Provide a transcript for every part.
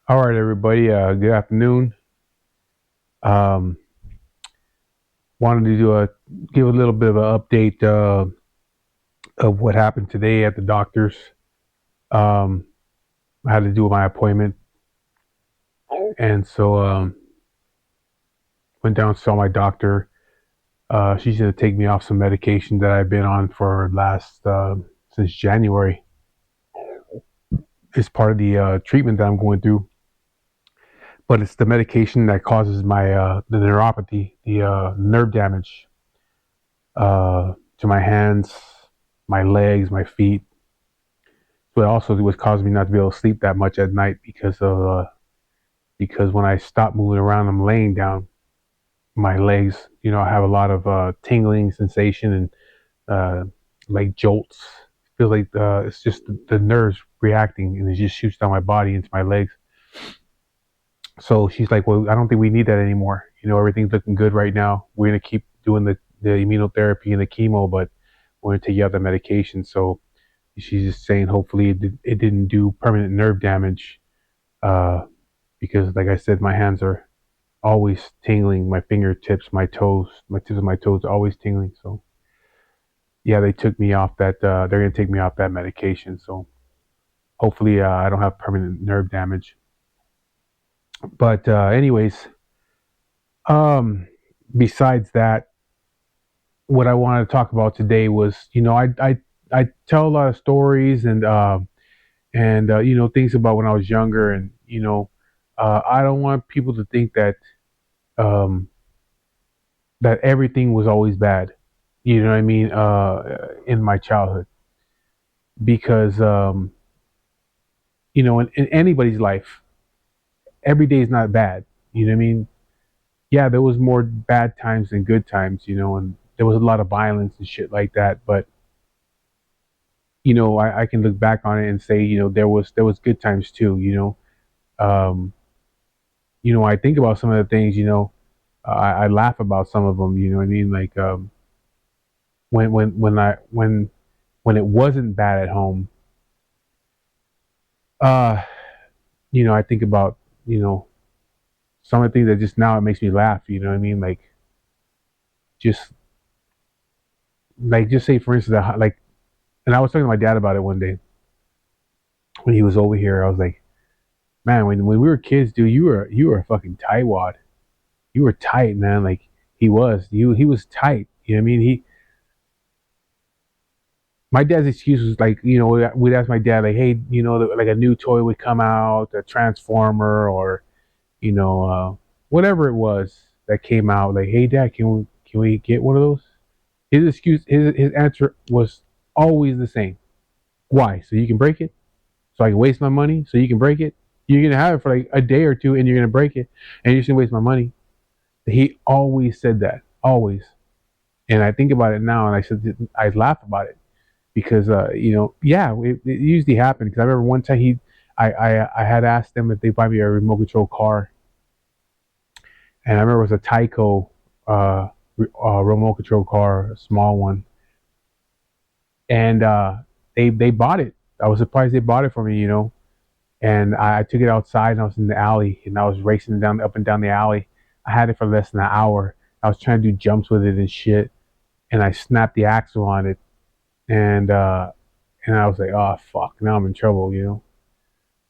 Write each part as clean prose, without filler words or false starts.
All right, everybody. Good afternoon. Um, Wanted to give a little bit of an update of what happened today at the doctor's. Um, I had to do my appointment, and so went down and saw my doctor. She's gonna take me off some medication that I've been on for last since January. It's part of the treatment that I'm going through, but it's the medication that causes my the neuropathy, the nerve damage to my hands, my legs, my feet. But also it was causing me not to be able to sleep that much at night because when I stop moving around, I'm laying down. My legs, I have a lot of tingling sensation and uh, like jolts. Feels like it's just the nerves reacting, and it just shoots down my body into my legs. So she's like, "Well, I don't think we need that anymore. Everything's looking good right now. We're gonna keep doing the immunotherapy and the chemo, but we're gonna take you out the medication." So she's just saying, hopefully, it didn't do permanent nerve damage uh, because, like I said, my hands are always tingling. My fingertips, my toes, my tips of my toes are always tingling. So yeah, they took me off that. They're gonna take me off that medication. So hopefully, I don't have permanent nerve damage. But anyways, um, besides that, what I wanted to talk about today was, I tell a lot of stories and things about when I was younger, and I don't want people to think um, that everything was always bad. You know what I mean? In my childhood, because in anybody's life, every day is not bad. You know what I mean? Yeah, there was more bad times than good times. And there was a lot of violence and shit like that. But I can look back on it and say, there was good times too. Um, I think about some of the things. I laugh about some of them. You know what I mean? Like when it wasn't bad at home. Uh, I think about you know some of the things that just now it makes me laugh. You know what I mean? Just just say for instance, and I was talking to my dad about it one day when he was over here. I was like, man, when we were kids, dude, you were a fucking tightwad. You were tight, man. Like he was tight. You know what I mean? My dad's excuse was like, we'd ask my dad like, hey, like a new toy would come out, a transformer, or you know, whatever it was that came out. Like, hey, dad, can we get one of those? His answer was always the same. Why? So you can break it? So I can waste my money? So you can break it? You're gonna have it for like a day or two, and you're gonna break it, and you're just gonna waste my money. He always said that, always. And I think about it now, and I laugh about it because yeah, it usually happened. Because I remember one time I had asked them if they buy me a remote control car, and I remember it was a Tyco remote control car, a small one, and they bought it. I was surprised they bought it for me, and I took it outside and I was in the alley and I was racing down up and down the alley. I had it for less than an hour. I was trying to do jumps with it and shit, and I snapped the axle on it, and I was like, oh fuck, now I'm in trouble,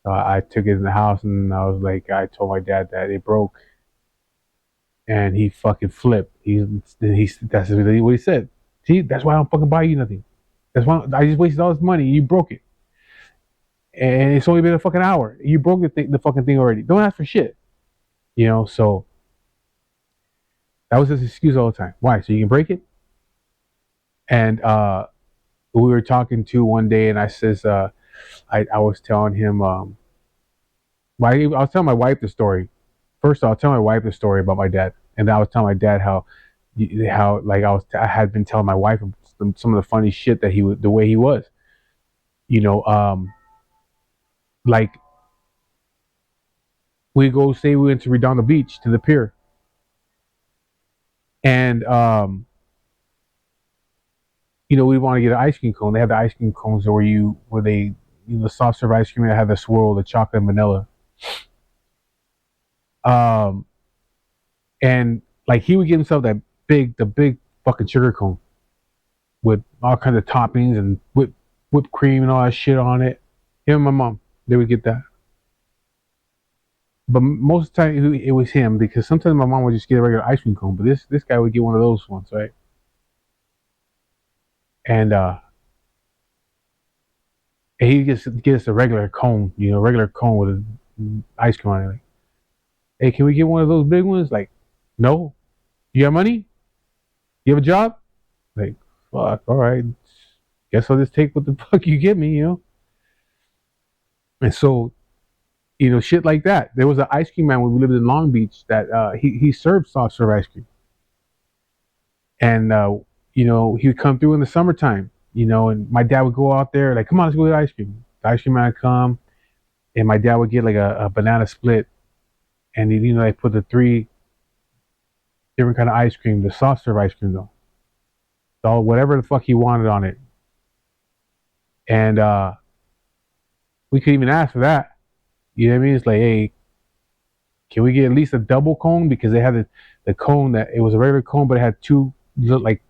I took it in the house and I was like, I told my dad that it broke, and he fucking flipped. That's really what he said. See, that's why I don't fucking buy you nothing. That's why I just wasted all this money. You broke it, and it's only been a fucking hour. You broke the fucking thing already. Don't ask for shit, So that was his excuse all the time. Why? So you can break it. And we were talking to one day, and I says, I was telling him, I was telling my wife the story. First, I'll tell my wife the story about my dad, and then I was telling my dad how like I had been telling my wife some of the funny shit that he was the way he was, you know, like we go say we went to Redondo Beach to the pier, and we want to get an ice cream cone. They have the ice cream cones where the soft serve ice cream that have the swirl, the chocolate and vanilla. Um, and like he would get himself the big fucking sugar cone with all kinds of toppings and whipped cream and all that shit on it. Him and my mom, they would get that. But most of the time it was him because sometimes my mom would just get a regular ice cream cone, but this guy would get one of those ones, right? And he just gets a regular cone, regular cone with ice cream on it. Like, hey, can we get one of those big ones? Like, no. You got money? You have a job? Like, fuck, all right. Guess I'll just take what the fuck you give me. And so, shit like that. There was an ice cream man when we lived in Long Beach that he served soft serve ice cream. And, he would come through in the summertime, and my dad would go out there, like, come on, let's go get ice cream. The ice cream man would come, and my dad would get like a banana split, and they put the three different kind of ice cream, the soft serve ice cream though, so whatever the fuck he wanted on it, and we could even ask for that. You know what I mean? It's like, hey, can we get at least a double cone because they had the cone that it was a regular cone, but it had two like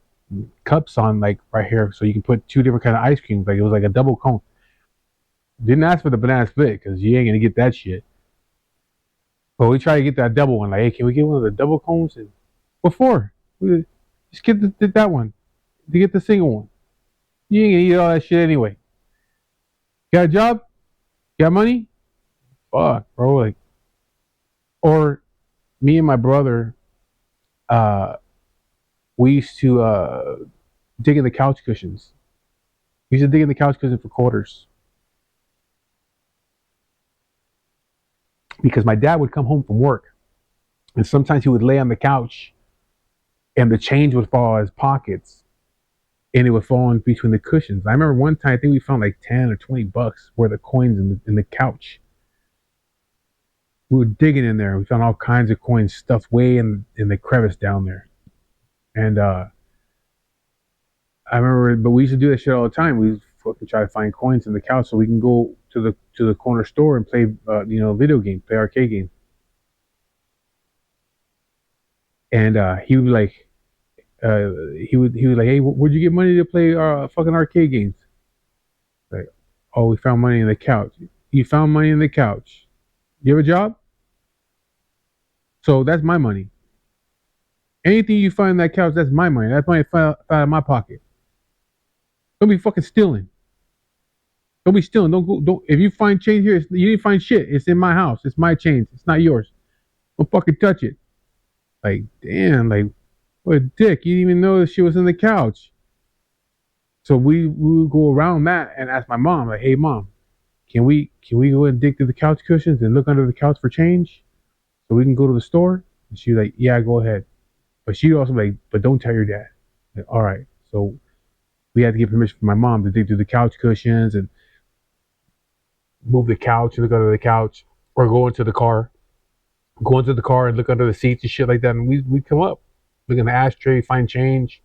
cups on like right here, so you can put two different kind of ice creams. Like it was like a double cone. Didn't ask for the banana split because you ain't gonna get that shit. But we try to get that double one. Like, hey, can we get one of the double cones? And what for? Just get that one. To get the single one. You ain't gonna eat all that shit anyway. Got a job? Got money? Fuck, bro. Like, or me and my brother, uh, we used to dig in the couch cushions. We used to dig in the couch cushion for quarters because my dad would come home from work, and sometimes he would lay on the couch, and the change would fall out of his pockets, and it would fall in between the cushions. I remember one time I think we found like $10 or $20 worth of coins in the couch. We were digging in there. We found all kinds of coins stuffed way in the crevice down there. And I remember, but we used to do that shit all the time. We fucking try to find coins in the couch so we can go to the corner store and play, video games, play arcade games. And he would be like, he would like, hey, where'd you get money to play fucking arcade games? Like, oh, we found money in the couch. You found money in the couch. You have a job? So that's my money. Anything you find in that couch, that's my money. That's money out of my pocket. Don't be fucking stealing. Don't be stealing. Don't go. Don't. If you find change here, you didn't find shit. It's in my house. It's my change. It's not yours. Don't fucking touch it. Like, damn. Like, what a dick. You didn't even know this shit was in the couch. So we would go around that and ask my mom, like, hey, mom, can we go and dig through the couch cushions and look under the couch for change so we can go to the store? And she's like, yeah, go ahead. But she also like, but don't tell your dad. Like, all right. So we had to get permission from my mom to dig through the couch cushions and move the couch and look under the couch, or go into the car and look under the seats and shit like that. And we come up, look in the ashtray, find change,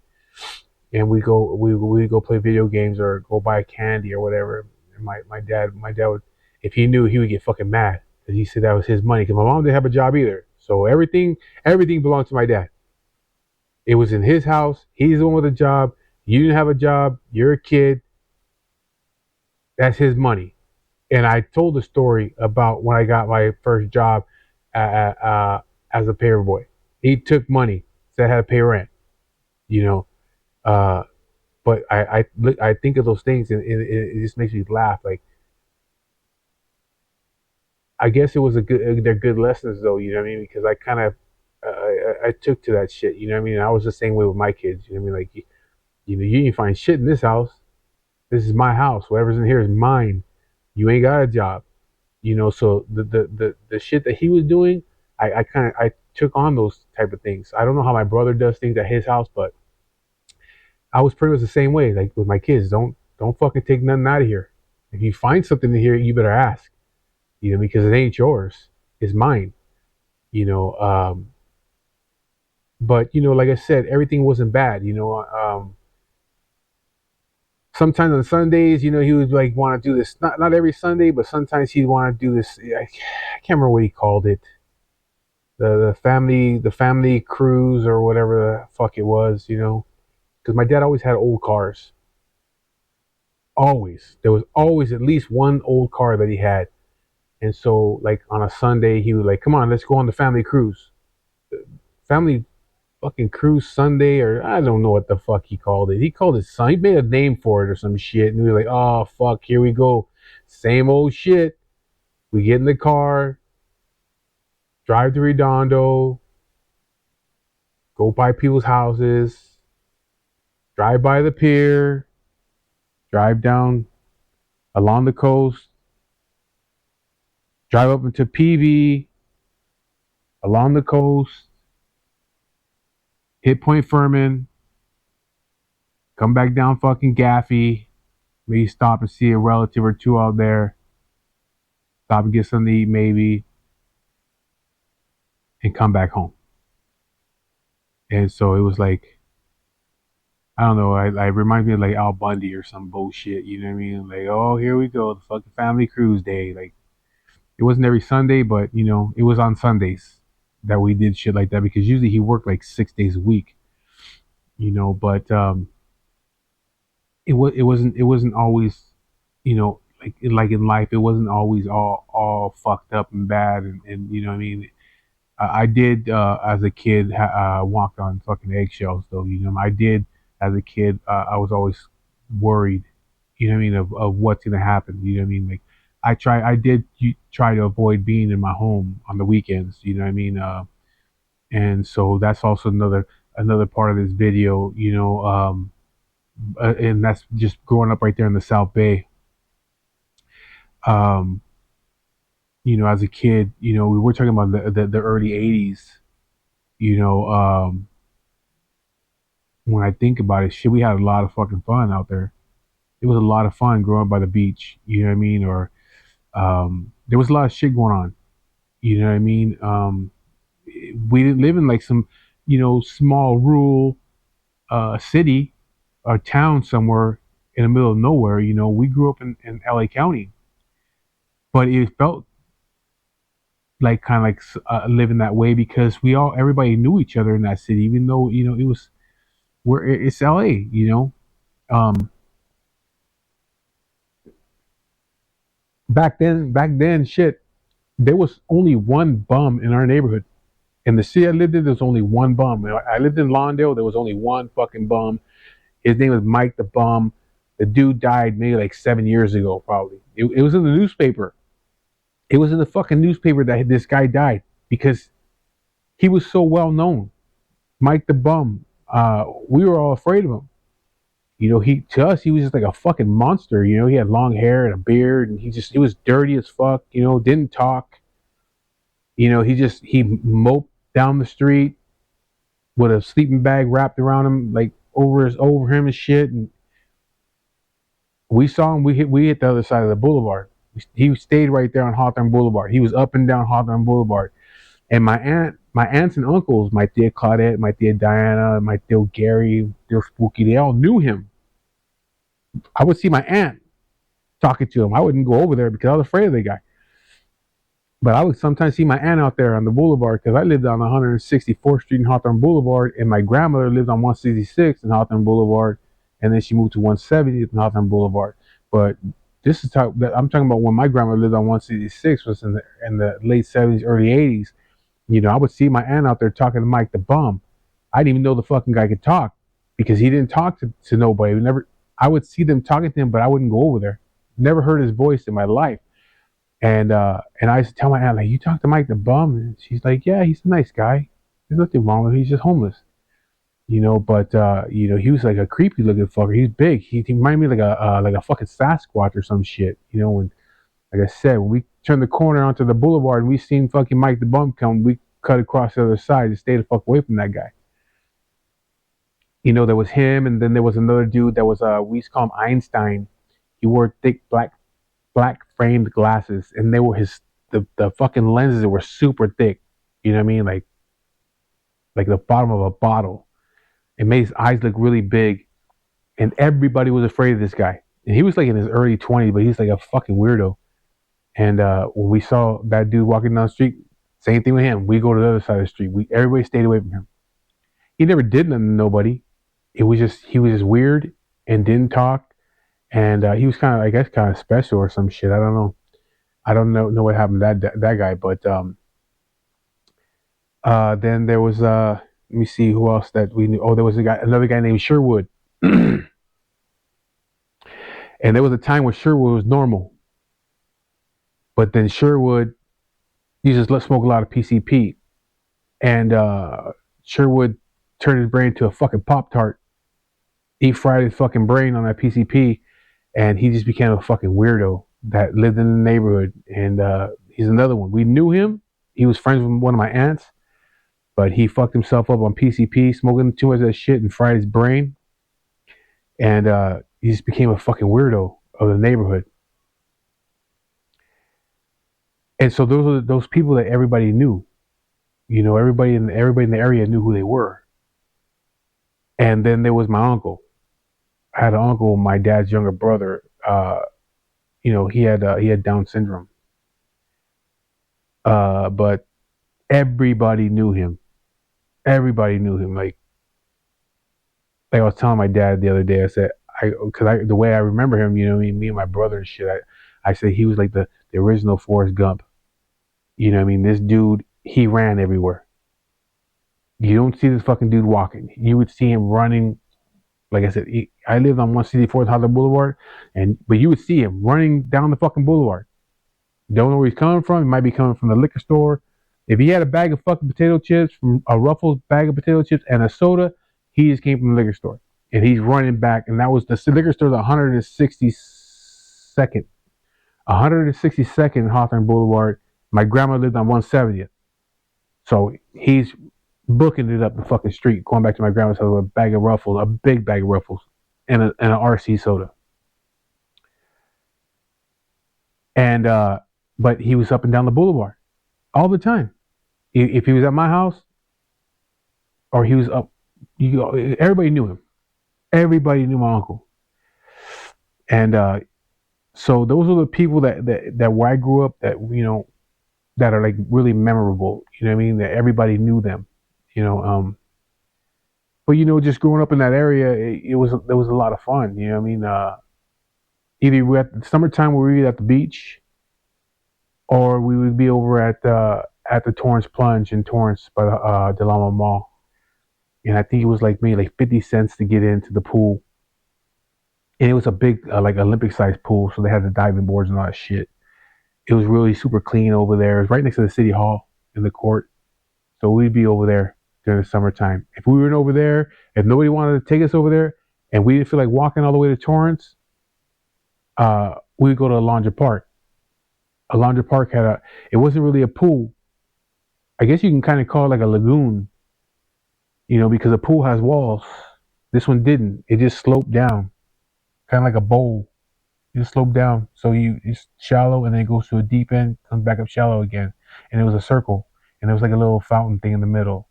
and we go play video games or go buy candy or whatever. And my dad would, if he knew, he would get fucking mad because he said that was his money because my mom didn't have a job either. So everything belonged to my dad. It was in his house. He's the one with a job. You didn't have a job. You're a kid. That's his money. And I told the story about when I got my first job as a paperboy. He took money, said I had to pay rent. You know, but I think of those things and it just makes me laugh. Like, I guess it was they're good lessons though. You know what I mean? Because I kind of I took to that shit. You know what I mean? And I was the same way with my kids. You know what I mean? Like, you didn't find shit in this house. This is my house. Whatever's in here is mine. You ain't got a job. So the shit that he was doing, I took on those type of things. I don't know how my brother does things at his house, but I was pretty much the same way. Like with my kids, don't fucking take nothing out of here. If you find something in here, you better ask. Because it ain't yours. It's mine. But like I said, everything wasn't bad. Sometimes on Sundays, he would like want to do this. Not every Sunday, but sometimes he'd want to do this. I can't remember what he called it. the family cruise or whatever the fuck it was, because my dad always had old cars. Always, there was always at least one old car that he had, and so like on a Sunday he was like, "Come on, let's go on the family cruise." Family fucking cruise Sunday, or I don't know what the fuck he called it. He called it He made a name for it or some shit, and we were like, "Oh fuck, here we go, same old shit." We get in the car, drive to Redondo, go by people's houses, drive by the pier, drive down along the coast, drive up into PV, along the coast, hit Point Furman, come back down fucking Gaffey, maybe stop and see a relative or two out there, stop and get something to eat maybe, and come back home. And so it was like, I don't know, I remind me of like Al Bundy or some bullshit, you know what I mean? Like, oh, here we go, the fucking family cruise day. Like, it wasn't every Sunday, but it was on Sundays that we did shit like that, because usually he worked like 6 days a week, but it wasn't always, like in life, it wasn't always all fucked up and bad, and you know what I mean. I did as a kid walk on fucking eggshells, though. I did as a kid. I was always worried, what I mean, of what's gonna happen. You know what I mean? Like I did try to avoid being in my home on the weekends. You know what I mean? And so that's also another part of this video. And that's just growing up right there in the South Bay. Um, as a kid, we were talking about the early '80s. You know, when I think about it, shit, we had a lot of fucking fun out there. It was a lot of fun growing up by the beach. You know what I mean? Or there was a lot of shit going on. You know what I mean? We didn't live in like some, small rural city or town somewhere in the middle of nowhere. We grew up in LA County, but it felt like kind of like living that way, because everybody knew each other in that city, even though it was where it's LA. Um, back then, shit, there was only one bum in our neighborhood. In the city I lived in, there was only one bum. I lived in Lawndale. There was only one fucking bum. His name was Mike the Bum. The dude died maybe like 7 years ago, probably. It was in the newspaper. It was in the fucking newspaper that this guy died, because he was so well known. Mike the Bum. We were all afraid of him. To us, he was just like a fucking monster. He had long hair and a beard, and he was dirty as fuck. Didn't talk. He moped down the street with a sleeping bag wrapped around him, like over him and shit. And we saw him. We hit the other side of the boulevard. He stayed right there on Hawthorne Boulevard. He was up and down Hawthorne Boulevard. And my aunts and uncles, my tia Claudette, my tia Diana, my tia Gary, tia Spooky, they all knew him. I would see my aunt talking to him. I wouldn't go over there because I was afraid of the guy. But I would sometimes see my aunt out there on the boulevard, because I lived on 164th Street in Hawthorne Boulevard, and my grandmother lived on 166th in Hawthorne Boulevard, and then she moved to 170th in Hawthorne Boulevard. But this is I'm talking about when my grandmother lived on 166, was in the late 70s, early 80s. I would see my aunt out there talking to Mike the Bum. I didn't even know the fucking guy could talk, because he didn't talk to nobody. I would see them talking to him, but I wouldn't go over there. Never heard his voice in my life. And I used to tell my aunt, like, you talk to Mike the Bum? And she's like, yeah, he's a nice guy. There's nothing wrong with him. He's just homeless. But he was like a creepy looking fucker. He's big. He reminded me like a fucking Sasquatch or some shit. When, like I said, when we turned the corner onto the boulevard and we seen fucking Mike the Bum come, we cut across the other side and stay the fuck away from that guy. There was him, and then there was another dude that was we used to call him Einstein. He wore thick black framed glasses, and they were the fucking lenses that were super thick. You know what I mean? Like the bottom of a bottle. It made his eyes look really big, and everybody was afraid of this guy. And he was like in his early 20s, but he's like a fucking weirdo. And when we saw that dude walking down the street, Same thing with him. We go to the other side of the street. Everybody stayed away from him. He never did nothing to nobody. He was just weird and didn't talk. And he was kind of, I guess, kind of special or some shit. I don't know. I don't know what happened to that guy. But then there was let me see who else that we knew. Oh, there was another guy named Sherwood. And there was a time when Sherwood was normal, but then Sherwood used to smoke a lot of PCP, and Sherwood turned his brain into a fucking Pop Tart. He fried his fucking brain on that PCP, and he just became a fucking weirdo that lived in the neighborhood. And he's another one. We knew him. He was friends with one of my aunts, but he fucked himself up on PCP, smoking too much of that shit, and fried his brain. And he just became a fucking weirdo of the neighborhood. And so those are those people that everybody knew. You know, everybody in the area knew who they were. And then there was my uncle. I had an uncle, my dad's younger brother. You know, he had Down syndrome. But everybody knew him. Everybody knew him. Like I was telling my dad the other day, I said, the way I remember him, you know, me and my brother and shit, I said he was like the original Forrest Gump. You know what I mean? This dude, he ran everywhere. You don't see this fucking dude walking. You would see him running. Like I said, I lived on 164th Hollywood Boulevard, but you would see him running down the fucking boulevard. Don't know where he's coming from. He might be coming from the liquor store. If he had a bag of fucking potato chips, from a Ruffles bag of potato chips and a soda, he just came from the liquor store. And he's running back. And that was the liquor store, the 162nd. 162nd Hawthorne Boulevard. My grandma lived on 170th. So he's booking it up the fucking street, going back to my grandma's house with a bag of Ruffles, a big bag of Ruffles, and an RC soda. And but he was up and down the boulevard all the time. If he was at my house or he was up, everybody knew him. Everybody knew my uncle. And so those are the people that where I grew up, that, you know, that are like really memorable. You know what I mean? That everybody knew them. You know, but you know, just growing up in that area, there was a lot of fun. You know what I mean? Either we at the summertime, we were either at the beach, or we would be over at the Torrance Plunge in Torrance by the Del Amo Mall. And I think it was like maybe like 50 cents to get into the pool. And it was a big like Olympic sized pool, so they had the diving boards and all that shit. It was really super clean over there. It was right next to the city hall in the court. So we'd be over there during the summertime. If we were over there, if nobody wanted to take us over there, and we didn't feel like walking all the way to Torrance, we would go to Alondra Park. Alondra Park it wasn't really a pool. I guess you can kind of call it like a lagoon, you know, because the pool has walls. This one didn't. It just sloped down, kind of like a bowl. It just sloped down. So it's shallow, and then it goes to a deep end, comes back up shallow again. And it was a circle, and there was like a little fountain thing in the middle.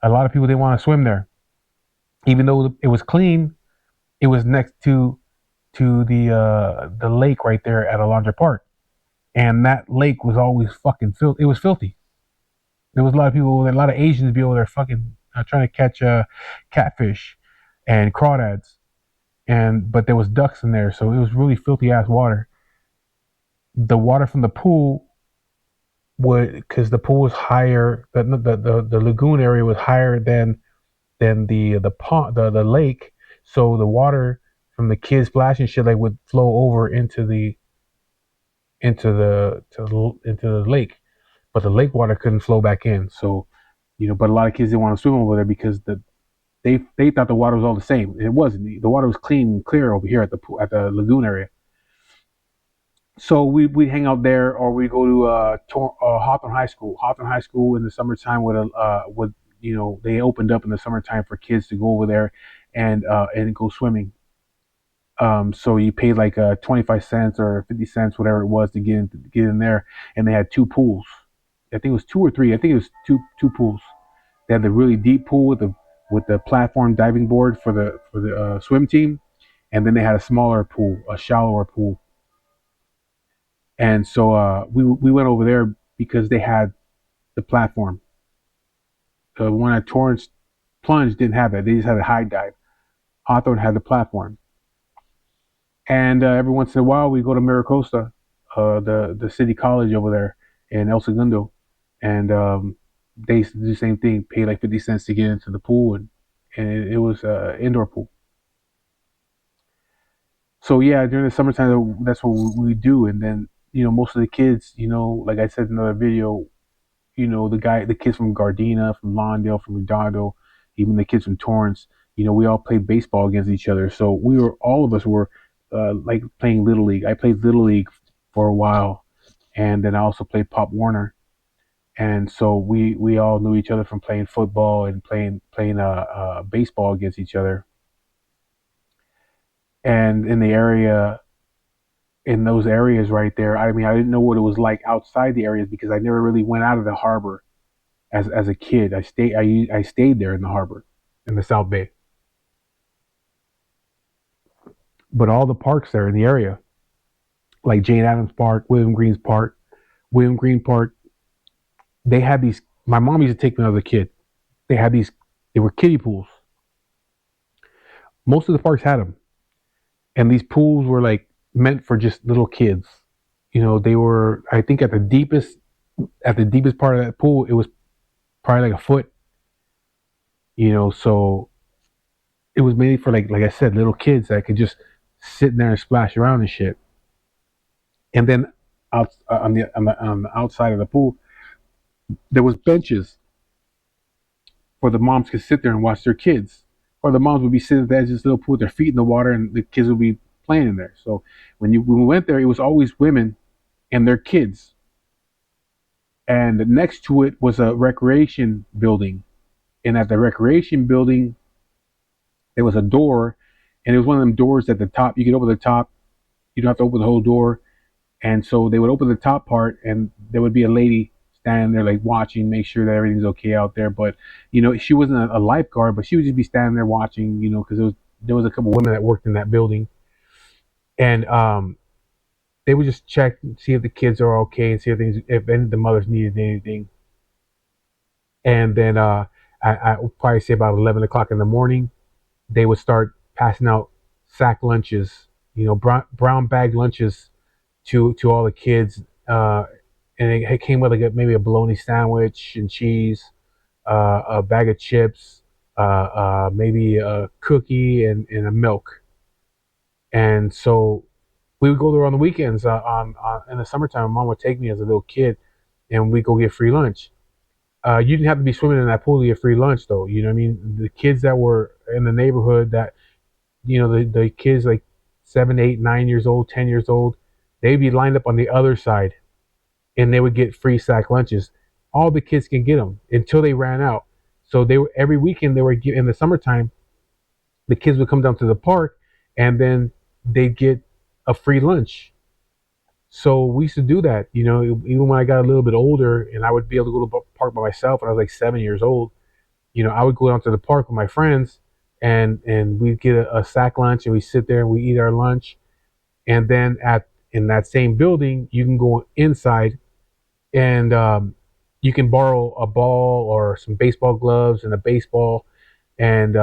A lot of people didn't want to swim there. Even though it was clean, it was next to the lake right there at Alondra Park. And that lake was always fucking filthy. It was filthy. There was a lot of people, a lot of Asians be over there fucking trying to catch catfish and crawdads. But there was ducks in there, so it was really filthy ass water. The water from the pool because the pool was higher, the lagoon area was higher than the pond, the lake. So the water from the kids splashing shit like would flow over into the lake, but the lake water couldn't flow back in. So, you know, but a lot of kids didn't want to swim over there because they thought the water was all the same. It wasn't. The water was clean and clear over here at the lagoon area. So we'd hang out there, or we'd go to Hawthorne High School. Hawthorne High School in the summertime would you know, they opened up in the summertime for kids to go over there and go swimming. So you paid like 25 cents or 50 cents, whatever it was, to get in there. And they had two pools. I think it was two or three. I think it was two pools. They had the really deep pool with the platform diving board for the swim team, and then they had a smaller pool, a shallower pool. And so we went over there because they had the platform. The one at Torrance Plunge didn't have that. They just had a high dive. Hawthorne had the platform. And every once in a while, we go to Miracosta, the city college over there in El Segundo, and they used to do the same thing. Pay like 50 cents to get into the pool, and it was indoor pool. So yeah, during the summertime, that's what we do. And then most of the kids, like I said in another video, the kids from Gardena, from Lawndale, from Redondo, even the kids from Torrance, we all played baseball against each other. So all of us were like playing Little League. I played Little League for a while, and then I also played Pop Warner. And so we all knew each other from playing football and playing baseball against each other. And in those areas right there, I mean, I didn't know what it was like outside the areas because I never really went out of the harbor as a kid. I stayed there in the harbor in the South Bay. But all the parks there in the area, like Jane Addams Park, William Green Park, they had these. My mom used to take me as a kid. They had these. They were kiddie pools. Most of the parks had them, and these pools were like meant for just little kids. They were. I think at the deepest part of that pool, it was probably like a foot. So it was mainly for like I said, little kids that could just sit in there and splash around and shit. And then out on the outside of the pool, there was benches where the moms could sit there and watch their kids, or the moms would be sitting at the edge of this little pool with their feet in the water, and the kids would be playing in there. So when we went there, it was always women and their kids, and next to it was a recreation building, and at the recreation building there was a door, and it was one of them doors at the top. You could open the top, you don't have to open the whole door. And so they would open the top part, and there would be a lady standing there, like watching, make sure that everything's okay out there. But she wasn't a lifeguard, but she would just be standing there watching, because there was a couple women that worked in that building, and they would just check, see if the kids are okay, and see if any of the mothers needed anything. And then I would probably say about 11 o'clock in the morning, they would start passing out sack lunches, brown bag lunches to all the kids, and it came with like maybe a bologna sandwich and cheese, a bag of chips, maybe a cookie and a milk. And so we would go there on the weekends. On in the summertime, mom would take me as a little kid, and we go get free lunch. You didn't have to be swimming in that pool to get free lunch, though. You know what I mean? The kids that were in the neighborhood, that the kids like 7, 8, 9 years old, 10 years old, they'd be lined up on the other side, and they would get free sack lunches. All the kids can get them until they ran out. So they were every weekend, they were in the summertime. The kids would come down to the park, and then they'd get a free lunch. So we used to do that, even when I got a little bit older, and I would be able to go to the park by myself when I was like 7 years old. I would go down to the park with my friends, and we'd get a sack lunch, and we sit there and we eat our lunch. And then in that same building, you can go inside, and you can borrow a ball or some baseball gloves and a baseball, and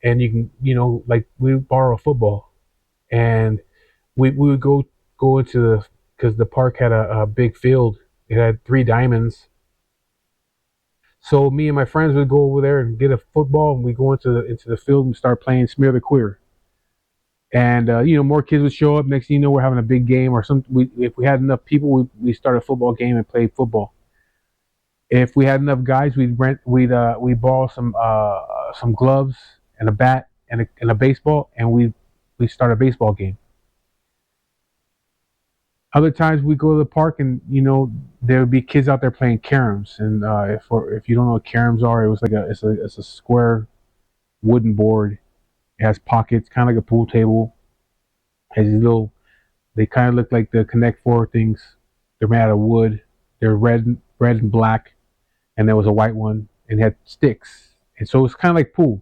you can, like we would borrow a football, and we would go into because the park had a big field. It had 3 diamonds. So me and my friends would go over there and get a football, and we go into the field and start playing Smear the Queer. And more kids would show up. Next thing you know, we're having a big game, or if we had enough people, we start a football game and play football. If we had enough guys, we'd borrow some gloves and a bat and a baseball, and we start a baseball game. Other times we go to the park, and there would be kids out there playing caroms. And if you don't know what caroms are, it's a square wooden board. It has pockets, kind of like a pool table. Has these little. They kind of look like the Connect Four things. They're made out of wood. They're red and black, and there was a white one, and it had sticks. And so it's kind of like pool.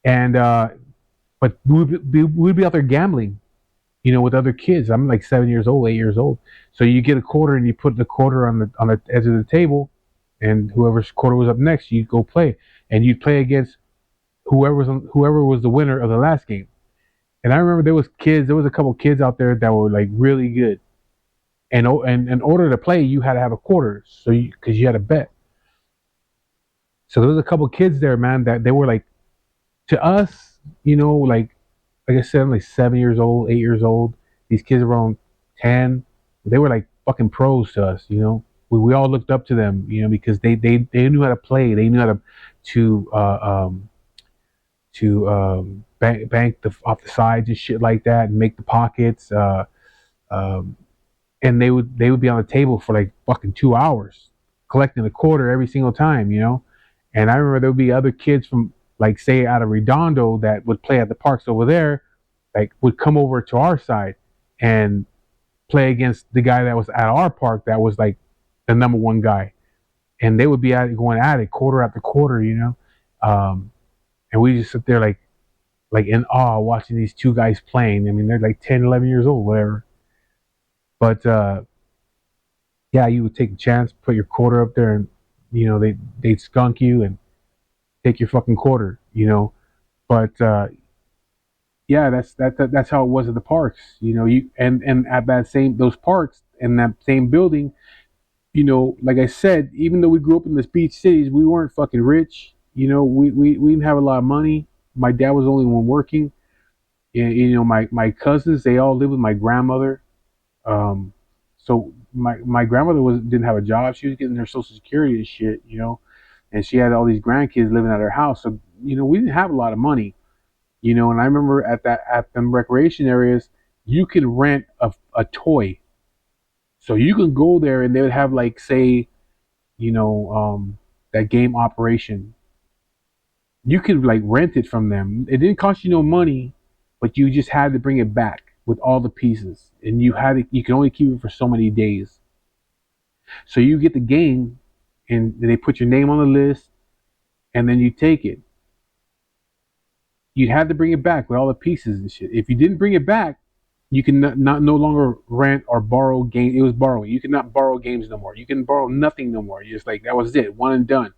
And but we'd be out there gambling. with other kids. I'm like 7 years old, 8 years old. So you get a quarter and you put the quarter on the edge of the table, and whoever's quarter was up next, you go play, and you play against whoever was the winner of the last game. And I remember there was a couple kids out there that were like really good, and in order to play, you had to have a quarter, so because you had to bet. So there was a couple kids there, man, that they were like to us, like I said, I'm like 7 years old, 8 years old. These kids are around 10. They were like fucking pros to us. We all looked up to them, because they knew how to play. They knew how to bank off the sides and shit like that, and make the pockets. Um, and they would be on the table for like fucking 2 hours, collecting a quarter every single time. And I remember there would be other kids from, like, say, out of Redondo that would play at the parks over there, like would come over to our side and play against the guy that was at our park that was like the number one guy, and they would be going at it quarter after quarter. Um, and we just sit there like in awe watching these two guys playing. I mean, they're like 10, 11 years old, whatever. But yeah, you would take a chance, put your quarter up there, and they'd skunk you and take your fucking quarter. But yeah, that's how it was at the parks. You and at that same those parks in that same building. Like I said, even though we grew up in the beach cities, we weren't fucking rich. We didn't have a lot of money. My dad was the only one working. And, my cousins, they all lived with my grandmother. So my grandmother didn't have a job. She was getting her social security and shit. And she had all these grandkids living at her house. So we didn't have a lot of money. And I remember at them recreation areas, you can rent a toy. So you can go there and they would have, like, say, that game Operation. You could like rent it from them. It didn't cost you no money, but you just had to bring it back with all the pieces, and you can only keep it for so many days. So you get the game, and they put your name on the list, and then you take it. You had to bring it back with all the pieces and shit. If you didn't bring it back, you can not no longer rent or borrow games. It was borrowing. You could not borrow games no more. You can borrow nothing no more. You just, like, that was it, one and done.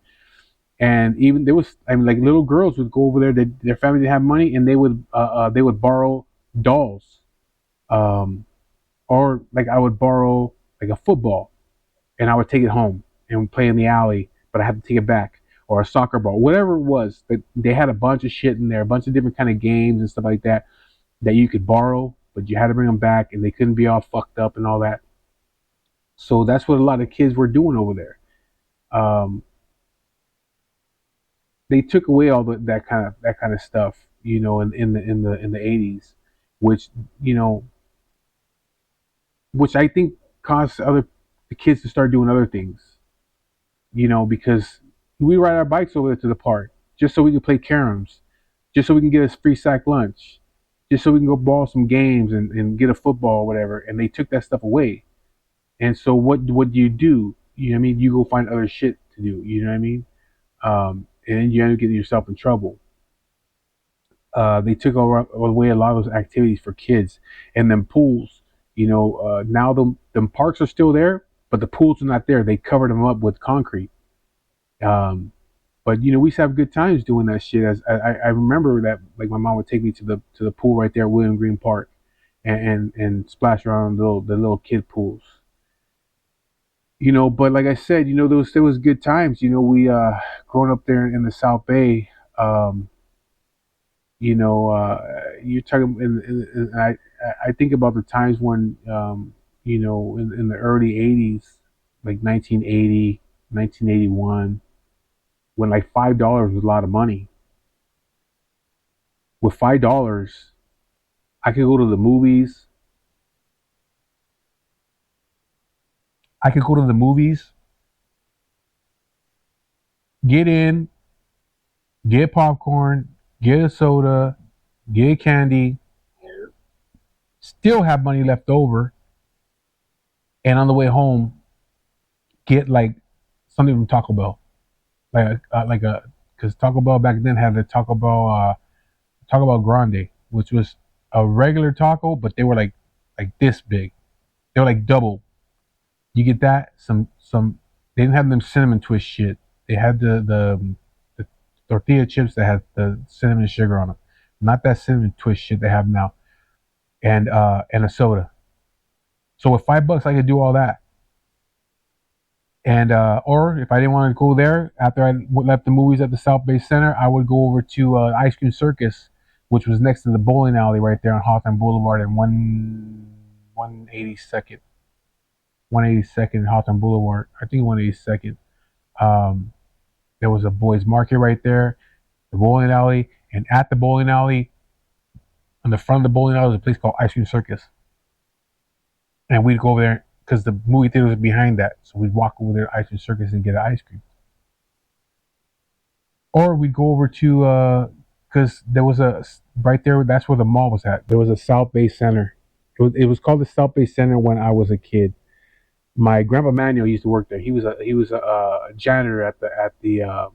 And even there was, I mean, like, little girls would go over there. Their family didn't have money, and they would borrow dolls, um, or like I would borrow like a football, and I would take it home and play in the alley, but I had to take it back, or a soccer ball, whatever it was. But they had a bunch of shit in there, a bunch of different kind of games and stuff like that you could borrow, but you had to bring them back, and they couldn't be all fucked up and all that. So that's what a lot of kids were doing over there. Um, they took away all that kind of stuff, in the 80s, which you know, which I think caused the kids to start doing other things. Because we ride our bikes over there to the park just so we can play caroms, just so we can get a free sack lunch, just so we can go ball some games and get a football or whatever. And they took that stuff away. And so what do you do? You know what I mean? You go find other shit to do. You know what I mean? And then you end up getting yourself in trouble. They took away a lot of those activities for kids, and then pools. Now them parks are still there, but the pools are not there. They covered them up with concrete. Um, but we used to have good times doing that shit. As I remember that, like, my mom would take me to the pool right there at William Green Park, and splash around the little kid pools. But like I said, there was good times. We growing up there in the South Bay. Um, you're talking, and I think about the times when, in the early 80s, like 1980, 1981, when like $5 was a lot of money. With $5, I could go to the movies. I could go to the movies, get in, get popcorn, get a soda, get candy, still have money left over, and on the way home, get like something from Taco Bell, because Taco Bell back then had the Taco Bell Grande, which was a regular taco, but they were like this big. They were like double. You get that? Some. They didn't have them cinnamon twist shit. They had the tortilla chips that had the cinnamon and sugar on them, not that cinnamon twist shit they have now, and a soda. So with $5, I could do all that. And or if I didn't want to go there after I left the movies at the South Bay Center, I would go over to Ice Cream Circus, which was next to the bowling alley right there on Hawthorne Boulevard and 182nd, 182nd Hawthorne Boulevard. I think 182nd. Um, there was a boys market right there, the bowling alley, and at the bowling alley, on the front of the bowling alley, was a place called Ice Cream Circus, and we'd go over there because the movie theater was behind that, so we'd walk over there to Ice Cream Circus and get an ice cream. Or we'd go over to because there was a right there. That's where the mall was at. There was a South Bay Center. It was called the South Bay Center when I was a kid. My grandpa Manuel used to work there. He was a janitor at the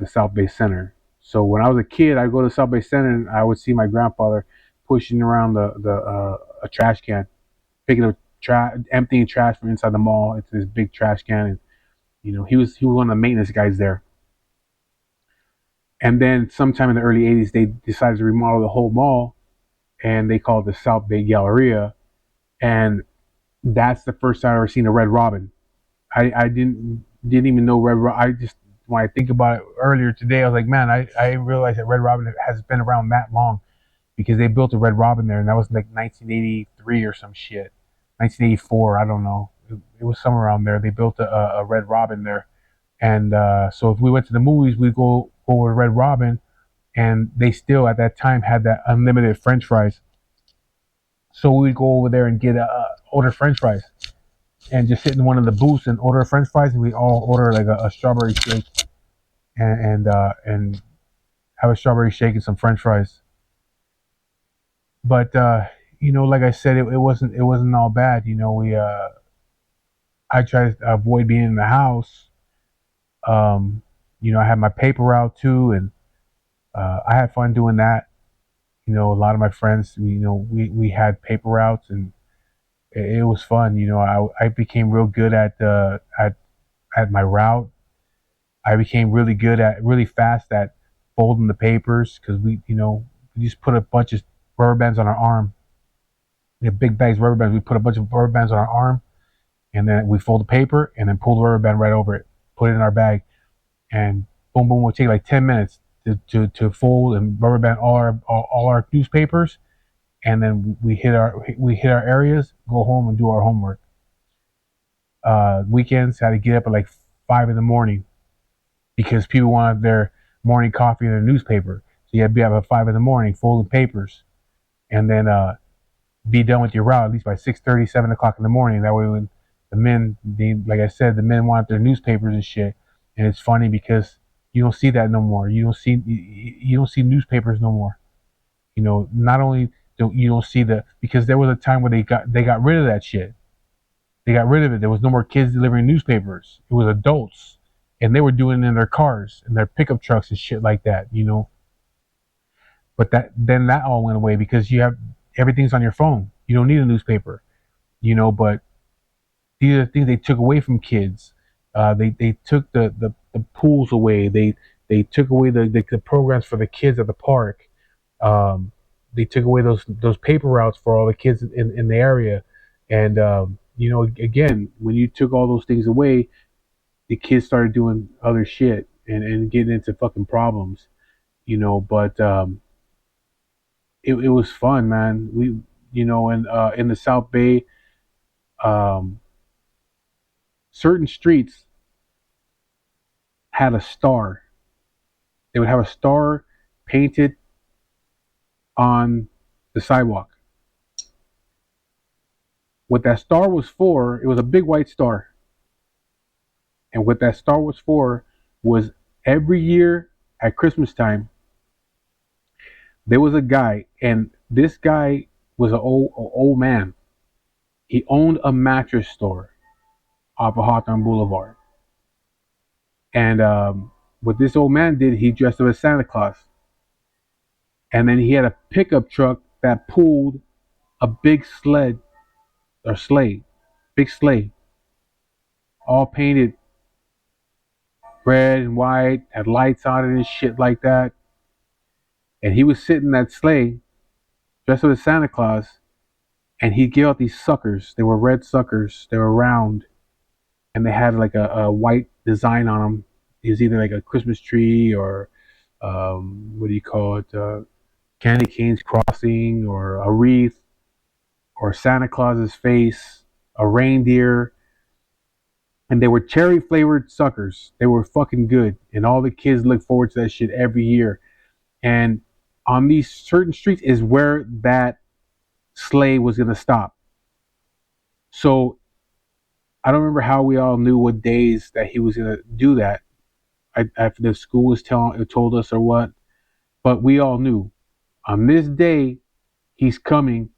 South Bay Center. So when I was a kid, I'd go to the South Bay Center and I would see my grandfather pushing around the a trash can, picking up trash, emptying trash from inside the mall into this big trash can. And he was one of the maintenance guys there. And then sometime in the early '80s, they decided to remodel the whole mall, and they called it the South Bay Galleria. And that's the first time I ever seen a Red Robin. I didn't even know Red Robin. I just when I think about it earlier today, I was like, man, I realized that Red Robin has been around that long because they built a Red Robin there, and that was like 1983 or some shit, 1984. I don't know. It was somewhere around there. They built a Red Robin there, and so if we went to the movies, we'd go over to Red Robin, and they still at that time had that unlimited French fries. So we'd go over there and get order French fries and just sit in one of the booths and order French fries, and we all order like a strawberry shake and have a strawberry shake and some French fries. But like I said, it wasn't all bad. We I tried to avoid being in the house. I had my paper route too, and I had fun doing that. A lot of my friends, we had paper routes, and it was fun. I became real good at my route. I became really fast at folding the papers because we just put a bunch of rubber bands on our arm. We have big bags of rubber bands. We put a bunch of rubber bands on our arm, and then we fold the paper and then pull the rubber band right over it, put it in our bag, and boom, boom. We'll take like 10 minutes to fold and rubber band all our newspapers, and then we hit our areas, go home and do our homework. Weekends had to get up at like 5 in the morning because people wanted their morning coffee and their newspaper. So you had to be up at 5 in the morning folding papers, and then be done with your route at least by 6:30, 7 o'clock in the morning. That way, when like I said, the men wanted their newspapers and shit. And it's funny because you don't see that no more. You don't see newspapers no more. Not only don't you don't see the because there was a time where they got rid of that shit. They got rid of it. There was no more kids delivering newspapers. It was adults, and they were doing it in their cars and their pickup trucks and shit like that. But that all went away because you have everything's on your phone. You don't need a newspaper. But these are the things they took away from kids. They took the pools away. They took away the programs for the kids at the park. They took away those paper routes for all the kids in the area. And again, when you took all those things away, the kids started doing other shit and getting into fucking problems. But it was fun, man. In the South Bay, um, certain streets had a star. They would have a star painted on the sidewalk. What that star was for, it was a big white star. And what that star was for was every year at Christmas time, there was a guy, and this guy was an old man. He owned a mattress store off of Hawthorne Boulevard. And what this old man did, he dressed up as Santa Claus. And then he had a pickup truck that pulled a big sled or sleigh, big sleigh, all painted red and white, had lights on it and shit like that. And he was sitting in that sleigh, dressed up as Santa Claus, and he'd give out these suckers. They were red suckers. They were round, and they had like a white design on them. It was either like a Christmas tree or what do you call it? Candy canes crossing, or a wreath, or Santa Claus's face, a reindeer, and they were cherry flavored suckers. They were fucking good, and all the kids look forward to that shit every year. And on these certain streets is where that sleigh was gonna stop. So I don't remember how we all knew what days that he was gonna do that. After the school was told us or what, but we all knew on this day he's coming.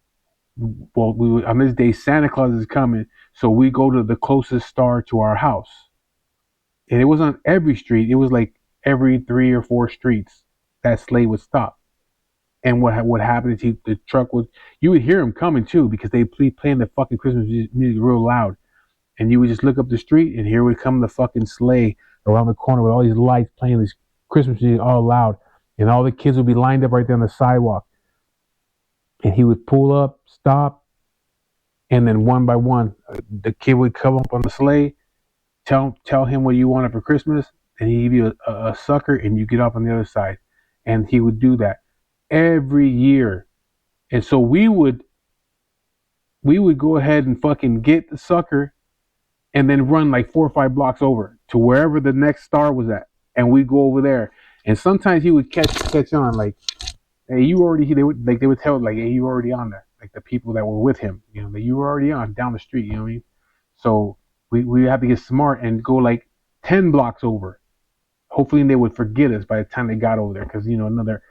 Well, on this day Santa Claus is coming, so we go to the closest star to our house, and it was on every street. It was like every 3 or 4 streets that sleigh would stop. And what happened is the truck would, you would hear him coming too, because they playing the fucking Christmas music real loud, and you would just look up the street and here would come the fucking sleigh around the corner with all these lights playing this Christmas music all loud, and all the kids would be lined up right there on the sidewalk, and he would pull up, stop, and then one by one, the kid would come up on the sleigh, tell him what you wanted for Christmas, and he'd give you a sucker, and you get off on the other side, and he would do that every year. And so we would go ahead and fucking get the sucker, and then run like 4 or 5 blocks over to wherever the next star was at, and we'd go over there. And sometimes he would catch on, like, hey, you already. They would tell, like, hey, you already on there. Like the people that were with him, that you were already on down the street. You know what I mean? So we have to get smart and go like 10 blocks over. Hopefully they would forget us by the time they got over there, because another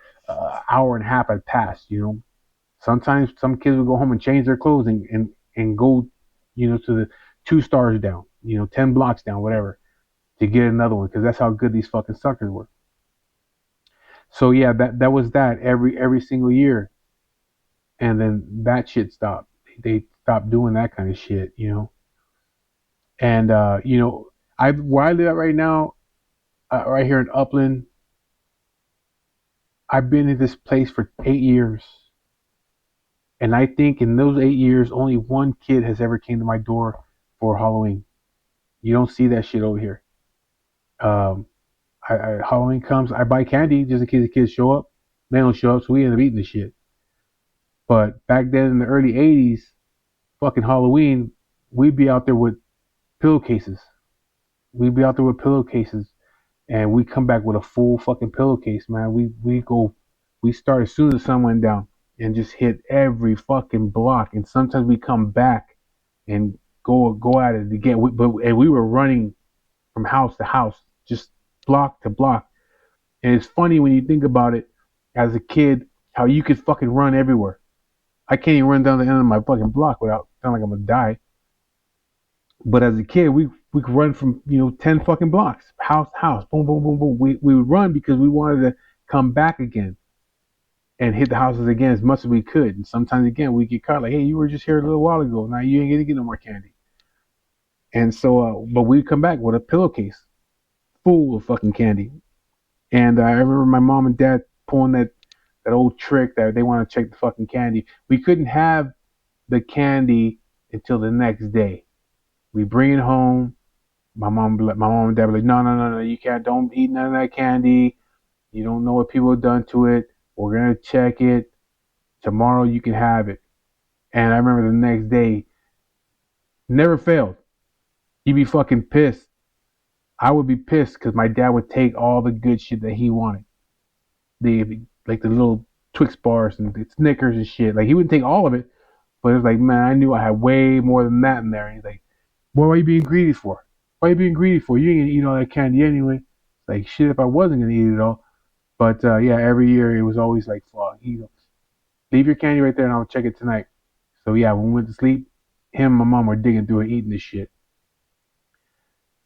hour and a half had passed. Sometimes some kids would go home and change their clothes and go, to the 2 stars down, 10 blocks down, whatever, to get another one, because that's how good these fucking suckers were. So yeah, that was that every single year, and then that shit stopped. They stopped doing that kind of shit, And where I live at right now, right here in Upland, I've been in this place for 8 years, and I think in those 8 years, only one kid has ever came to my door for Halloween. You don't see that shit over here. Halloween comes, I buy candy just in case the kids show up. They don't show up, so we end up eating the shit. But back then in the early '80s, fucking Halloween, we'd be out there with pillowcases. We'd be out there with pillowcases, and we come back with a full fucking pillowcase, man. We start as soon as the sun went down and just hit every fucking block. And sometimes we come back and go at it again. And we were running from house to house, just block to block. And it's funny when you think about it, as a kid, how you could fucking run everywhere. I can't even run down the end of my fucking block without feeling like I'm gonna die. But as a kid, we could run from 10 fucking blocks, house to house, boom, boom, boom, boom. We would run because we wanted to come back again and hit the houses again as much as we could. And sometimes again we get caught like, hey, you were just here a little while ago. Now you ain't gonna get no more candy. And so, but we'd come back with a pillowcase full of fucking candy. And I remember my mom and dad pulling that old trick that they want to check the fucking candy. We couldn't have the candy until the next day. We bring it home. My mom and dad were like, no, you can't. Don't eat none of that candy. You don't know what people have done to it. We're gonna check it. Tomorrow you can have it. And I remember the next day, never failed. He'd be fucking pissed. I would be pissed because my dad would take all the good shit that he wanted. Like the little Twix bars and the Snickers and shit. Like he wouldn't take all of it, but it was like, man, I knew I had way more than that in there. And he's like, boy, why are you being greedy for? Why are you being greedy for? You ain't gonna eat all that candy anyway. It's like, shit, if I wasn't gonna eat it all. But yeah, every year it was always like, fuck, leave your candy right there and I'll check it tonight. So yeah, when we went to sleep, him and my mom were digging through it, eating this shit.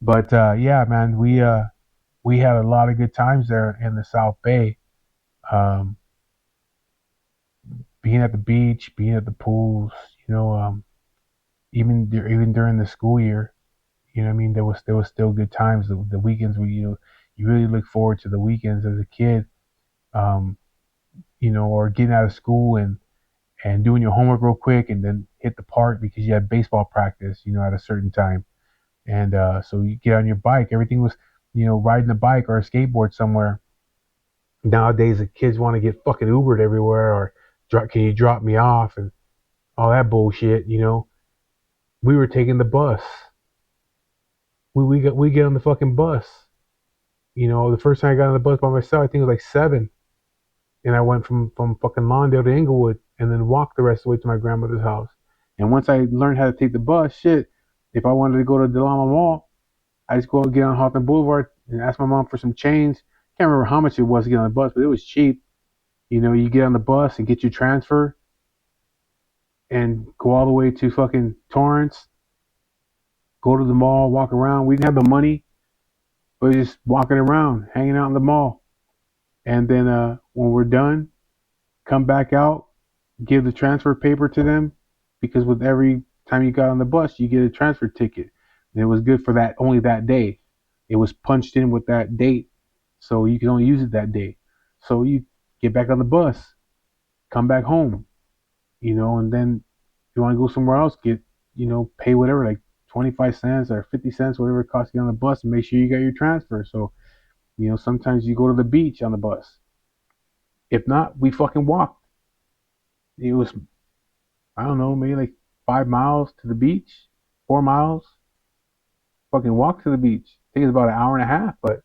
But yeah, man, we had a lot of good times there in the South Bay, being at the beach, being at the pools, you know, even during the school year, you know what I mean? There was still good times. The weekends where you really look forward to the weekends as a kid, um, or getting out of school and doing your homework real quick and then hit the park because you had baseball practice, at a certain time. And so you get on your bike. Everything was, riding a bike or a skateboard somewhere. Nowadays, the kids want to get fucking Ubered everywhere or can you drop me off and all that bullshit. We were taking the bus. We get on the fucking bus. The first time I got on the bus by myself, I think it was like 7, and I went from fucking Lawndale to Inglewood, and then walked the rest of the way to my grandmother's house. And once I learned how to take the bus, shit, if I wanted to go to Delama Mall, I just go and get on Hawthorne Boulevard and ask my mom for some change. Can't remember how much it was to get on the bus, but it was cheap. You get on the bus and get your transfer and go all the way to fucking Torrance, go to the mall, walk around. We didn't have the money, but just walking around, hanging out in the mall. And then when we're done, come back out, give the transfer paper to them, because with every time you got on the bus, you get a transfer ticket. And it was good for that only that day. It was punched in with that date, so you can only use it that day. So you get back on the bus, come back home, and then if you want to go somewhere else, pay whatever, like 25 cents or 50 cents, whatever it costs to get on the bus, and make sure you got your transfer. So, sometimes you go to the beach on the bus. If not, we fucking walked. It was, I don't know, maybe like 5 miles to the beach, 4 miles. Fucking walk to the beach. I think it's about an hour and a half, but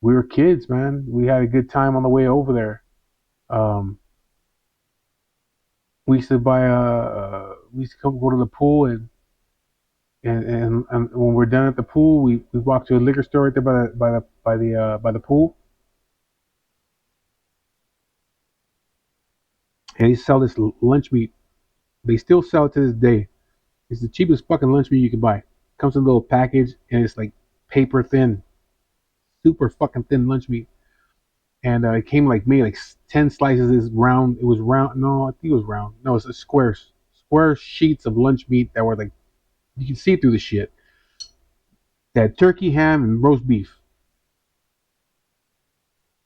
we were kids, man. We had a good time on the way over there. Um, we used to we used to go to the pool, and when we're done at the pool, we walk to a liquor store right there by the pool, and they sell this lunch meat. They still sell it to this day. It's the cheapest fucking lunch meat you can buy. Comes in a little package, and it's like paper thin, super fucking thin lunch meat. And it came like maybe like 10 slices. Is round. It was round. No, I think it was round. No, it's a square sheets of lunch meat that were like you can see through the shit. That turkey, ham, and roast beef,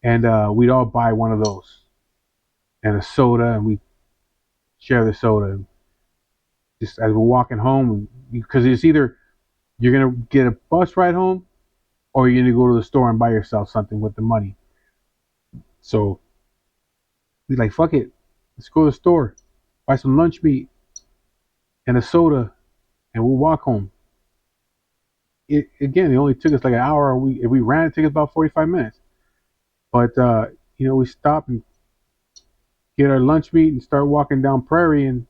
and we'd all buy one of those and a soda, and we share the soda. Just as we're walking home, because it's either you're gonna get a bus ride home, or you're gonna go to the store and buy yourself something with the money. So we like fuck it, let's go to the store, buy some lunch meat and a soda, and we'll walk home. It only took us like an hour. If we ran, it took us about 45 minutes. But we stop and get our lunch meat and start walking down Prairie and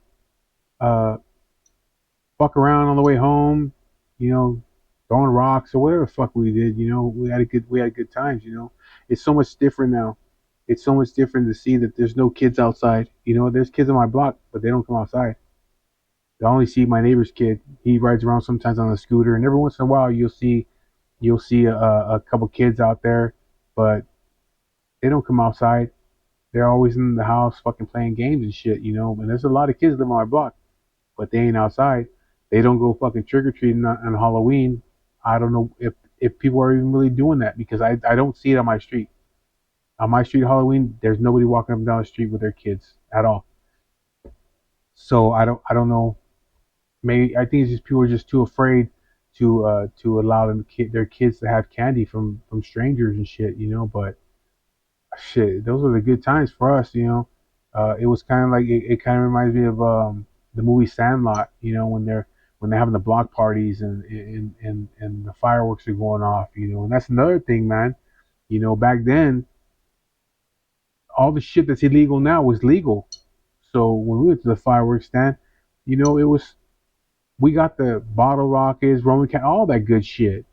uh, fuck around on the way home. You know, throwing rocks or whatever the fuck we did. We had good times. It's so much different now. It's so much different to see that there's no kids outside. There's kids on my block, but they don't come outside. I only see my neighbor's kid. He rides around sometimes on a scooter, and every once in a while you'll see a couple kids out there, but they don't come outside. They're always in the house, fucking playing games and shit. And there's a lot of kids live on my block, but they ain't outside. They don't go fucking trick or treating on Halloween. I don't know if people are even really doing that because I don't see it on my street. On my street, Halloween, there's nobody walking up and down the street with their kids at all. So I don't know. Maybe I think it's just people are just too afraid to allow their kids to have candy from strangers and shit. But shit, those were the good times for us. It was kind of like it kind of reminds me of the movie Sandlot. When they're having the block parties and the fireworks are going off. And that's another thing, man. Back then, all the shit that's illegal now was legal. So when we went to the fireworks stand, it was we got the bottle rockets, Roman can all that good shit.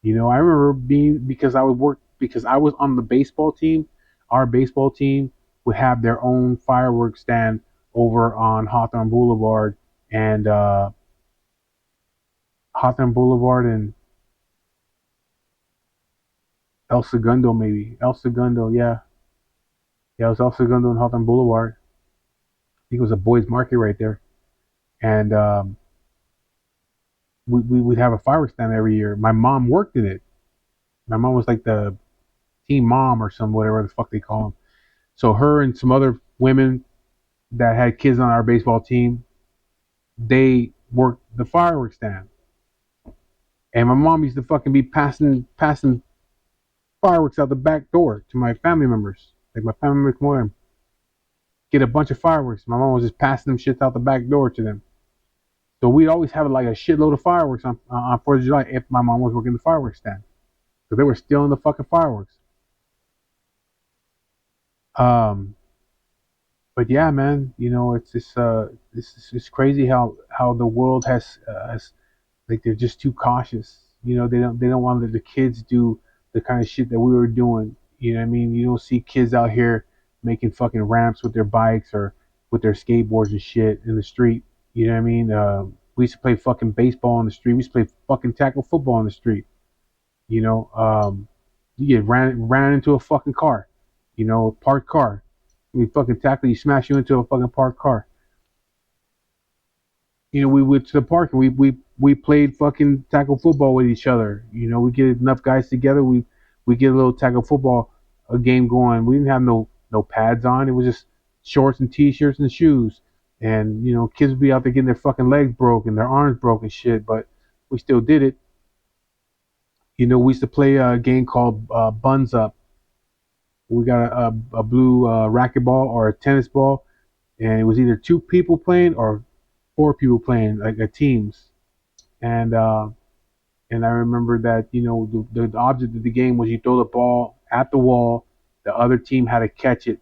I remember being because I was on the baseball team. Our baseball team would have their own fireworks stand over on and Hawthorne Boulevard and El Segundo maybe El Segundo, yeah, yeah, it was El Segundo and Hawthorne Boulevard. think it was a boys market right there, and we would have a fireworks stand every year. My mom worked in it. My mom was like the team mom or some whatever the fuck they call them. So her and some other women that had kids on our baseball team, they worked the fireworks stand. And my mom used to fucking be passing fireworks out the back door to my family members. Like my family members come over and get a bunch of fireworks. My mom was just passing them shits out the back door to them. So we'd always have like a shitload of fireworks on 4th of July if my mom was working the fireworks stand. Because they were stealing the fucking fireworks. Um, but yeah, man, it's just it's crazy how the world has like they're just too cautious. They don't want to let the kids do the kind of shit that we were doing. You know what I mean? You don't see kids out here making fucking ramps with their bikes or with their skateboards and shit in the street. You know what I mean? We used to play fucking baseball on the street. We used to play fucking tackle football on the street. You know, you get ran into a fucking car. A parked car. We fucking tackle you, smash you into a fucking parked car. We went to the park and we played fucking tackle football with each other. We get enough guys together, we get a little tackle football a game going. We didn't have no pads on. It was just shorts and t-shirts and shoes. And kids would be out there getting their fucking legs broken, their arms broken, shit. But we still did it. We used to play a game called Buns Up. We got a blue racquetball or a tennis ball, and it was either two people playing or four people playing, like teams. And and I remember that the object of the game was you throw the ball at the wall, the other team had to catch it.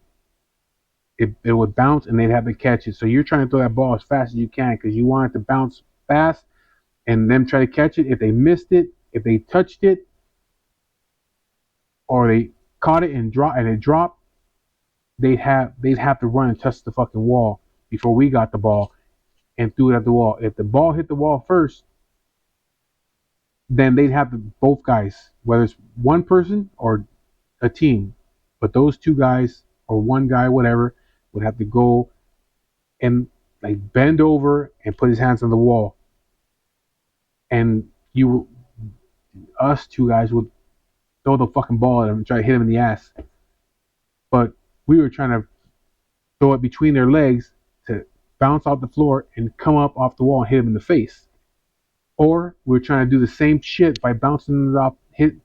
It would bounce and they'd have to catch it. So you're trying to throw that ball as fast as you can because you want it to bounce fast, and them try to catch it. If they missed it, if they touched it, or they caught it and it dropped, they'd have to run and touch the fucking wall before we got the ball and threw it at the wall. If the ball hit the wall first, then they'd have to, both guys, whether it's one person or a team, but those two guys or one guy, whatever, would have to go and like bend over and put his hands on the wall, and us two guys would throw the fucking ball at him and try to hit him in the ass, but we were trying to throw it between their legs to bounce off the floor and come up off the wall and hit him in the face. Or we were trying to do the same shit by bouncing it off,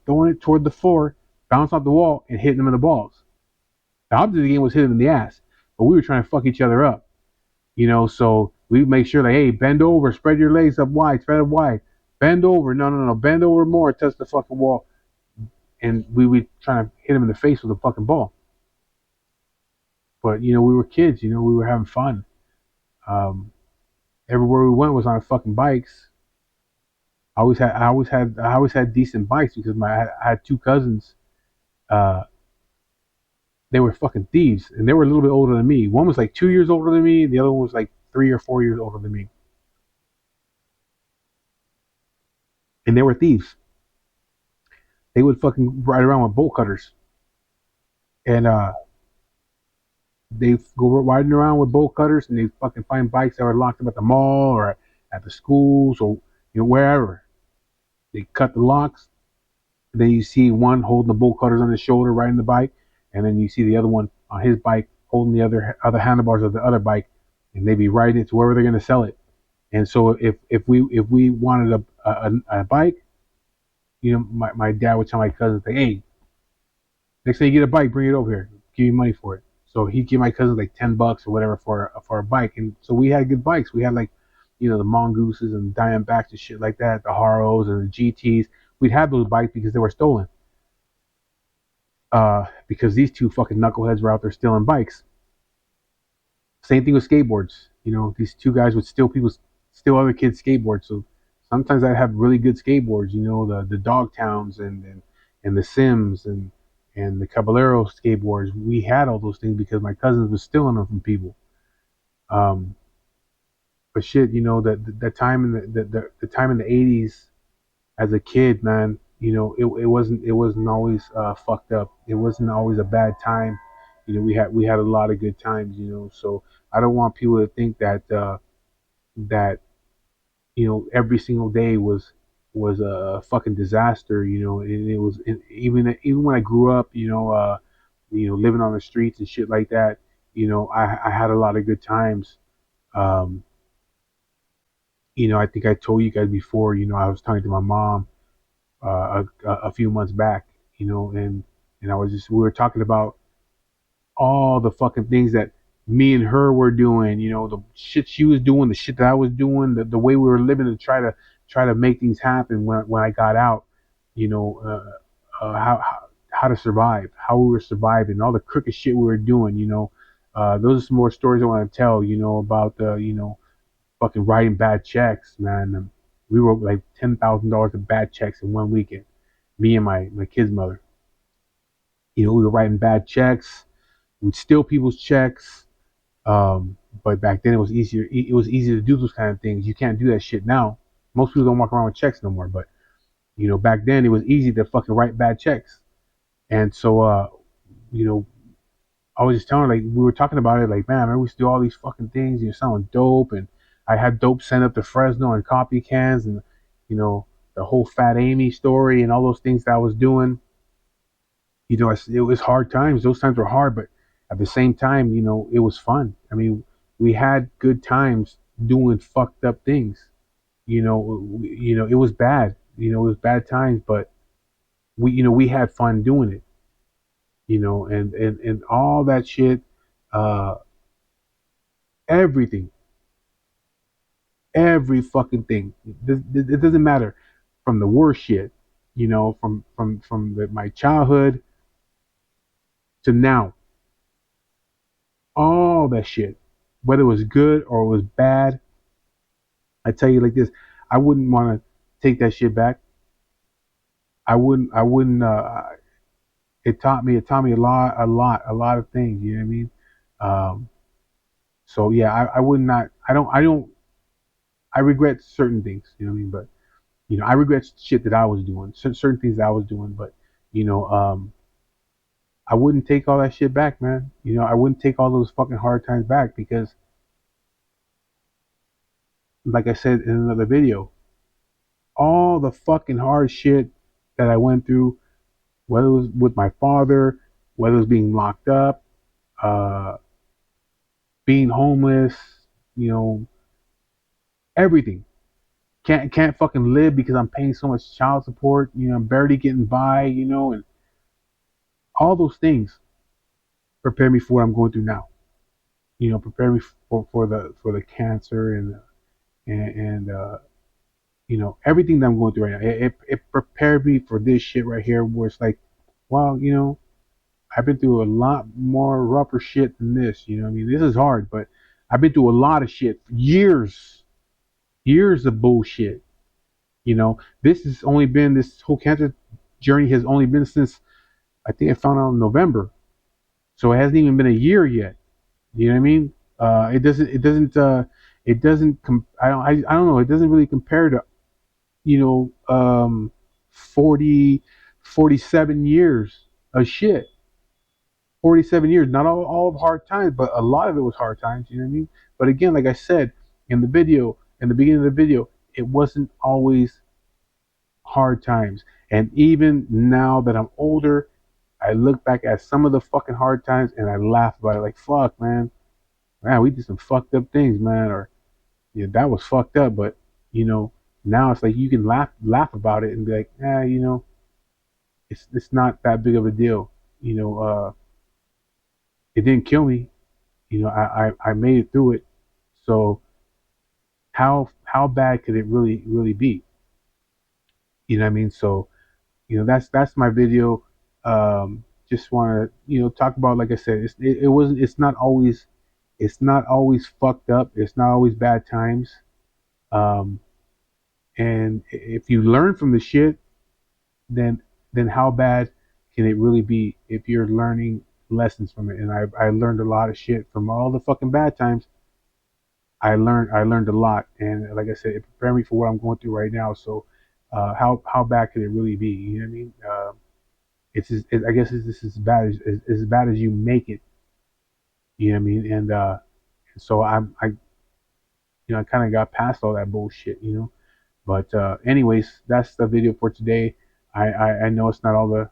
throwing it toward the floor, bounce off the wall, and hitting them in the balls. The object of the game was hitting them in the ass, but we were trying to fuck each other up. So we make sure, like, hey, bend over, spread your legs up wide, spread it wide, bend over, no, bend over more, touch the fucking wall, and we would try to hit him in the face with a fucking ball. But we were kids, we were having fun. Everywhere we went was on fucking bikes. I always had decent bikes because I had two cousins. Uh, they were fucking thieves, and they were a little bit older than me. One was like 2 years older than me, and the other one was like 3 or 4 years older than me. And they were thieves. They would fucking ride around with bolt cutters, and they go riding around with bolt cutters, and they fucking find bikes that were locked up at the mall or at the schools or wherever. They cut the locks. Then you see one holding the bolt cutters on his shoulder, riding the bike, and then you see the other one on his bike holding the other handlebars of the other bike, and they be riding it to wherever they're gonna sell it. And so if we wanted a bike, my dad would tell my cousins, like, hey, next time you get a bike, bring it over here, give you money for it. So he'd give my cousins like $10 or whatever for a bike, and so we had good bikes. We had like, the Mongooses and Diamondbacks and shit like that, the Haros and the GTs. We'd have those bikes because they were stolen. Because these two fucking knuckleheads were out there stealing bikes. Same thing with skateboards. These two guys would steal other kids' skateboards. So sometimes I'd have really good skateboards. The Dogtowns and the Sims and the Caballero skateboards. We had all those things because my cousins were stealing them from people. But shit, the time in the time in the '80s as a kid, man, it wasn't always fucked up. It wasn't always a bad time. we had a lot of good times. So I don't want people to think that every single day was a fucking disaster. And it was, and even when I grew up, living on the streets and shit like that. I had a lot of good times. Um, I think I told you guys before. I was talking to my mom a few months back. And we were talking about all the fucking things that me and her were doing, the shit she was doing, the shit that I was doing, the way we were living to try to make things happen when I got out, you know, how to survive, how we were surviving, all the crooked shit we were doing, those are some more stories I want to tell, about fucking writing bad checks, man. We wrote like $10,000 of bad checks in one weekend. Me and my kid's mother. We were writing bad checks. We'd steal people's checks. But back then it was easier. It was easier to do those kind of things. You can't do that shit now. Most people don't walk around with checks no more. But back then it was easy to fucking write bad checks. And so, you know, I was just telling her, like, we were talking about it, like, man, I used to do all these fucking things. Selling dope, and I had dope sent up to Fresno and coffee cans, and you know, the whole Fat Amy story and all those things that I was doing. It was hard times. Those times were hard, but at the same time, it was fun. I mean, we had good times doing fucked up things. It was bad. It was bad times, but we had fun doing it. And all that shit, uh, everything, every fucking thing. It doesn't matter, from the worst shit, from my childhood to now, all that shit, whether it was good or it was bad. I tell you like this, I wouldn't want to take that shit back. I wouldn't. It taught me a lot of things. You know what I mean? Um, so yeah, I would not. I don't. I regret certain things. You know what I mean? But I regret shit that I was doing, certain things that I was doing. But you know, um, I wouldn't take all that shit back, man. I wouldn't take all those fucking hard times back because, like I said in another video, all the fucking hard shit that I went through, whether it was with my father, whether it was being locked up, uh, being homeless, you know, everything. Can't fucking live because I'm paying so much child support. I'm barely getting by. And all those things prepare me for what I'm going through now. Prepare me for the cancer and everything that I'm going through right now. It prepared me for this shit right here, where it's like, well, I've been through a lot more rougher shit than this. I mean, this is hard, but I've been through a lot of shit, years of bullshit. This whole cancer journey has only been since I think I found out in November, so it hasn't even been a year yet. You know what I mean? I don't know. It doesn't really compare to, you know, um, 40, 47 years of shit. 47 years, not all of hard times, but a lot of it was hard times. You know what I mean? But again, like I said in the beginning of the video, it wasn't always hard times. And even now that I'm older, I look back at some of the fucking hard times and I laugh about it, like, fuck, man, we did some fucked up things, man, or yeah, that was fucked up. But you know, now it's like you can laugh about it and be like, it's not that big of a deal. It didn't kill me. I made it through it. So how bad could it really be? You know what I mean? So that's my video. Just want to talk about, like I said, it wasn't it's not always fucked up. It's not always bad times. Um, and if you learn from the shit, then how bad can it really be if you're learning lessons from it? And I learned a lot of shit from all the fucking bad times. I learned a lot, and like I said, it prepared me for what I'm going through right now. So, how bad could it really be? You know what I mean? I guess it's just as bad as you make it. You know what I mean? And so I kind of got past all that bullshit, But anyways, that's the video for today. I know it's not all the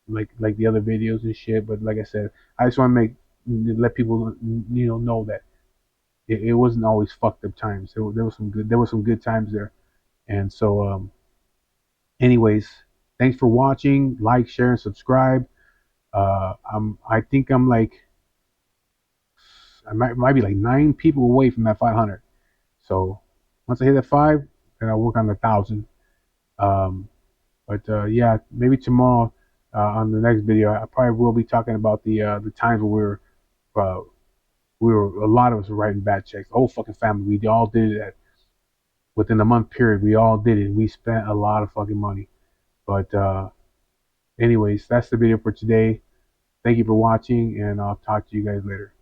like the other videos and shit, but like I said, I just want to let people know that it wasn't always fucked up times. There was some good times there. And so anyways, thanks for watching. Like, share, and subscribe. I think I'm like I might be like 9 people away from that 500. So once I hit that five, then I'll work on 1,000. Um, but yeah, maybe tomorrow on the next video, I probably will be talking about the times where uh, a lot of us were writing bad checks. The whole fucking family, we all did it within a month period. We all did it. We spent a lot of fucking money. But anyways, that's the video for today. Thank you for watching, and I'll talk to you guys later.